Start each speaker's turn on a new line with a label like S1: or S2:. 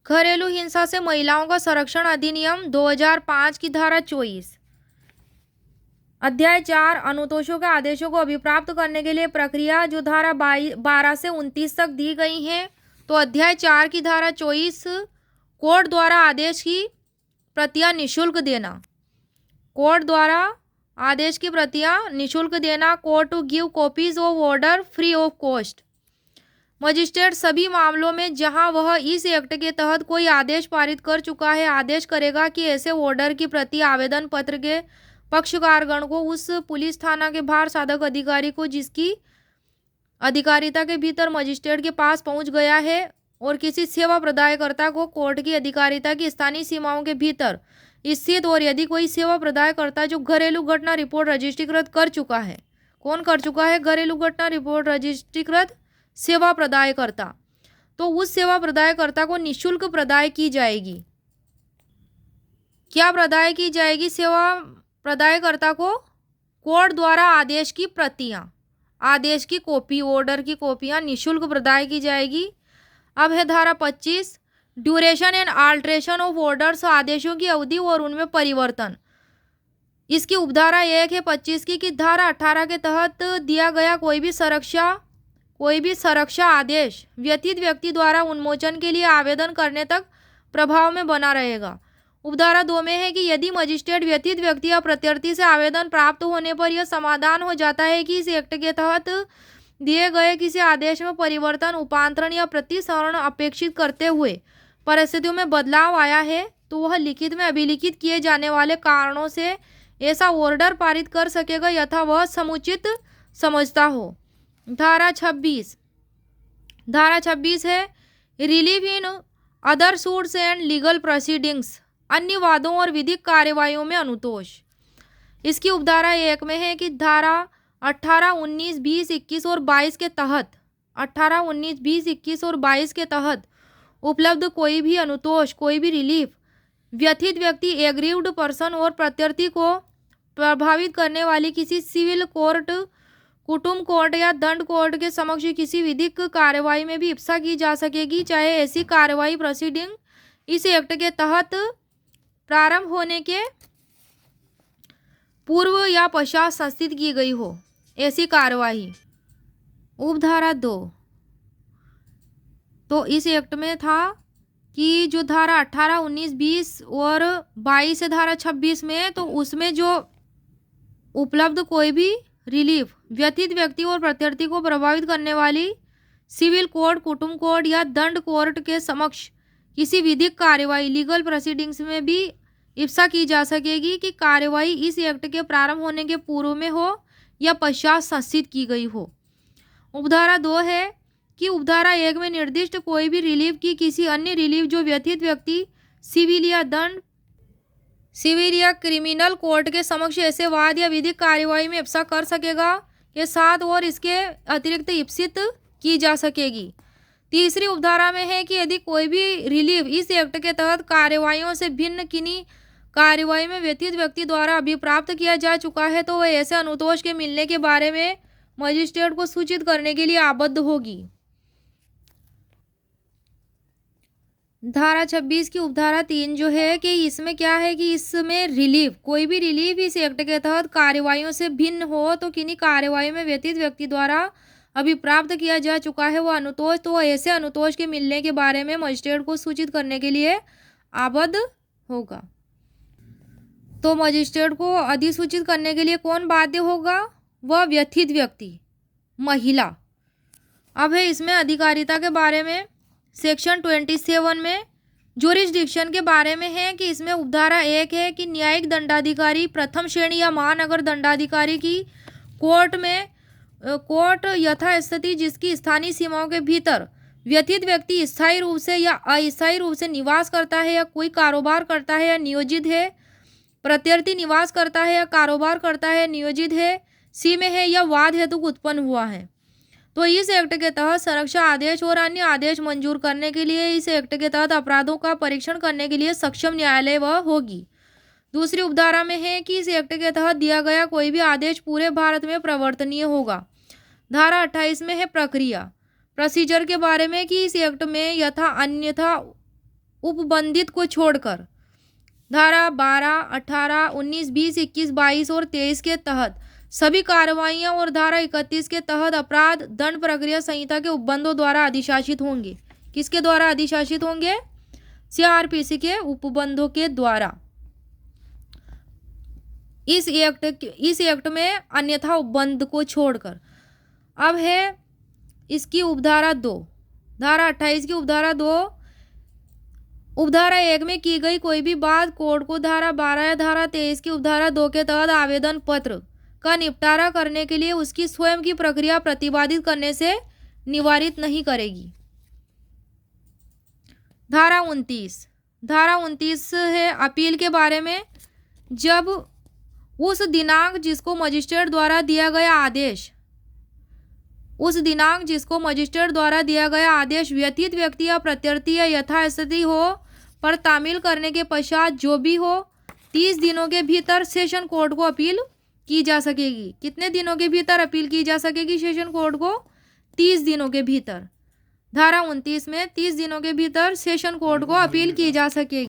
S1: घरेलू हिंसा से महिलाओं का संरक्षण अधिनियम 2005 की धारा 24। अध्याय 4 अनुतोषों के आदेशों को अभिप्राप्त करने के लिए प्रक्रिया, जो धारा 12 से 29 तक दी गई है। तो अध्याय 4 की धारा 24, कोर्ट द्वारा आदेश की प्रतियां निःशुल्क देना। कोर्ट द्वारा आदेश की प्रतियां निःशुल्क देना। Court to give copies of order free of cost. Magistrate सभी मामलों में जहां वह इस एक्ट के तहत कोई आदेश पारित कर चुका है, आदेश करेगा कि ऐसे ऑर्डर की प्रति आवेदन पत्र के पक्षकारगण को उस पुलिस थाना के भार साधक अधिकारी को जिसकी अधिकारिता के भीतर मजिस्ट्रेट के पास पहुंच गया है, और किसी सेवा प्रदायकर्ता को कोर्ट की अधिकारिता की स्थानीय सीमाओं के भीतर स्थित, और यदि कोई सेवा प्रदायकर्ता जो घरेलू घटना रिपोर्ट रजिस्ट्रीकृत कर चुका है। कौन कर चुका है? घरेलू घटना रिपोर्ट रजिस्ट्रीकृत सेवा प्रदायकर्ता। तो उस सेवा प्रदायकर्ता को निःशुल्क प्रदाय की जाएगी। क्या प्रदाय की जाएगी? सेवा प्रदायकर्ता को कोर्ट द्वारा आदेश की प्रतियां, आदेश की कॉपी, ऑर्डर की कॉपियां निःशुल्क प्रदाय की जाएगी। अब है धारा 25, ड्यूरेशन एंड आल्ट्रेशन ऑफ ऑर्डर्स, आदेशों की अवधि और उनमें परिवर्तन। इसकी उपधारा 1 है 25 की कि धारा 18 के तहत दिया गया कोई भी संरक्षा आदेश व्यथित व्यक्ति द्वारा उन्मोचन के लिए आवेदन करने तक प्रभाव में बना रहेगा। उपधारा 2 में है कि यदि मजिस्ट्रेट व्यथित व्यक्ति या प्रत्यर्थी से आवेदन प्राप्त होने पर यह समाधान हो जाता है कि इस एक्ट के तहत दिए गए किसी आदेश में परिवर्तन, उपांतरण या प्रतिसरण अपेक्षित करते हुए परिस्थितियों में बदलाव आया है, तो वह लिखित में अभिलिखित किए जाने वाले कारणों से ऐसा ऑर्डर पारित कर सकेगा यथा वह समुचित समझता हो। धारा 26 है relief in other suits and legal proceedings, अन्य वादों और विधिक कार्यवाहियों में अनुतोष। इसकी उपधारा 1 में है कि धारा 18, 19, 20, 21 और 22 के तहत 18, 19, 20, 21 और 22 के तहत उपलब्ध कोई भी अनुतोष, कोई भी रिलीफ व्यथित व्यक्ति, एग्रीव्ड पर्सन और प्रत्यर्थी को प्रभावित करने वाली किसी सिविल कोर्ट, कुटुंब कोर्ट या दंड कोर्ट के समक्ष किसी विधिक कार्यवाही में भी इप्सा की जा सकेगी, चाहे ऐसी कार्यवाही प्रोसीडिंग इस एक्ट के तहत प्रारंभ होने के पूर्व या पश्चात संस्थित की गई हो, ऐसी कार्यवाही। उपधारा 2, तो इस एक्ट में था कि जो धारा 18, 19, 20 और 22 से धारा 26 में, तो उसमें जो उपलब्ध कोई भी रिलीफ व्यथित व्यक्ति और प्रत्यर्थी को प्रभावित करने वाली सिविल कोर्ट, कुटुंब कोर्ट या दंड कोर्ट के समक्ष किसी विधिक कार्यवाही लीगल प्रोसीडिंग्स में भी इप्सा की जा सकेगी कि कार्यवाही इस एक्ट के प्रारंभ होने के पूर्व में हो या पश्चात संस्थित की गई हो। उपधारा 2 है कि उपधारा 1 में निर्दिष्ट कोई भी रिलीफ की किसी अन्य रिलीफ जो व्यथित व्यक्ति सिविल या क्रिमिनल कोर्ट के समक्ष ऐसे वाद या विधिक कार्यवाही में इप्सा कर सकेगा के साथ और इसके अतिरिक्त इप्सित की जा सकेगी। तीसरी उपधारा में है कि यदि कोई भी रिलीफ इस एक्ट के तहत कार्यवाहियों से भिन्न किन्हीं कार्यवाही में व्यथित व्यक्ति द्वारा अभिप्राप्त किया जा चुका है, तो वह ऐसे अनुतोष के मिलने के बारे में मजिस्ट्रेट को सूचित करने के लिए आबद्ध होगी। धारा 26 की उपधारा 3 जो है कि इसमें क्या है कि इसमें रिलीफ, कोई भी रिलीफ इस एक्ट के तहत कार्यवाहियों से भिन्न हो, तो किन्हीं कार्यवाही में व्यथित व्यक्ति द्वारा अभिप्राप्त किया जा चुका है वह अनुतोष, तो वह ऐसे अनुतोष के मिलने के बारे में मजिस्ट्रेट को सूचित करने के लिए आबद्ध होगा। तो मजिस्ट्रेट को अधिसूचित करने के लिए कौन बाध्य होगा? वह व्यथित व्यक्ति, महिला। अब है इसमें अधिकारिता के बारे में सेक्शन 27 में ज्यूरिसडिक्शन के बारे में है कि इसमें उपधारा 1 है कि न्यायिक दंडाधिकारी प्रथम श्रेणी या महानगर दंडाधिकारी की कोर्ट यथास्थिति जिसकी स्थानीय सीमाओं के भीतर व्यथित व्यक्ति स्थायी रूप से या अस्थायी रूप से निवास करता है या कोई कारोबार करता है या नियोजित है, प्रत्यर्थी निवास करता है या कारोबार करता है, नियोजित है, सी में है या वाद हेतु उत्पन्न हुआ है, तो इस एक्ट के तहत संरक्षा आदेश और अन्य आदेश मंजूर करने के लिए इस एक्ट के तहत अपराधों का परीक्षण करने के लिए सक्षम न्यायालय वह होगी। दूसरी उपधारा में है कि इस एक्ट के तहत दिया गया कोई भी आदेश पूरे भारत में प्रवर्तनीय होगा। धारा 28 में है प्रक्रिया, प्रोसीजर के बारे में कि इस एक्ट में यथा अन्यथा उपबंधित को छोड़कर धारा 12, 18, 19, 20, 21, 22 और 23 के तहत सभी कार्रवाइयां और धारा 31 के तहत अपराध दंड प्रक्रिया संहिता के उपबंधों द्वारा अधिशासित होंगे। किसके द्वारा अधिशासित होंगे? सीआरपीसी के उपबंधों के द्वारा। इस एक्ट में अन्यथा उपबंध को छोड़कर। अब है इसकी उपधारा 2, धारा 28 की उपधारा 2। उपधारा 1 में की गई कोई भी बात कोर्ट को धारा 12 या धारा 23 की उपधारा 2 के तहत आवेदन पत्र का निपटारा करने के लिए उसकी स्वयं की प्रक्रिया प्रतिपादित करने से निवारित नहीं करेगी। धारा 29 है अपील के बारे में। जब उस दिनांक जिसको मजिस्ट्रेट द्वारा दिया गया आदेश व्यतीत व्यक्ति या प्रत्यर्थी या यथास्थिति हो पर तामील करने के पश्चात जो भी हो 30 दिनों के भीतर सेशन कोर्ट को अपील की जा सकेगी। कितने दिनों के भीतर अपील की जा सकेगी सेशन कोर्ट को? 30 दिनों के भीतर। धारा 29 में 30 दिनों के भीतर सेशन कोर्ट को अपील की जा सकेगी।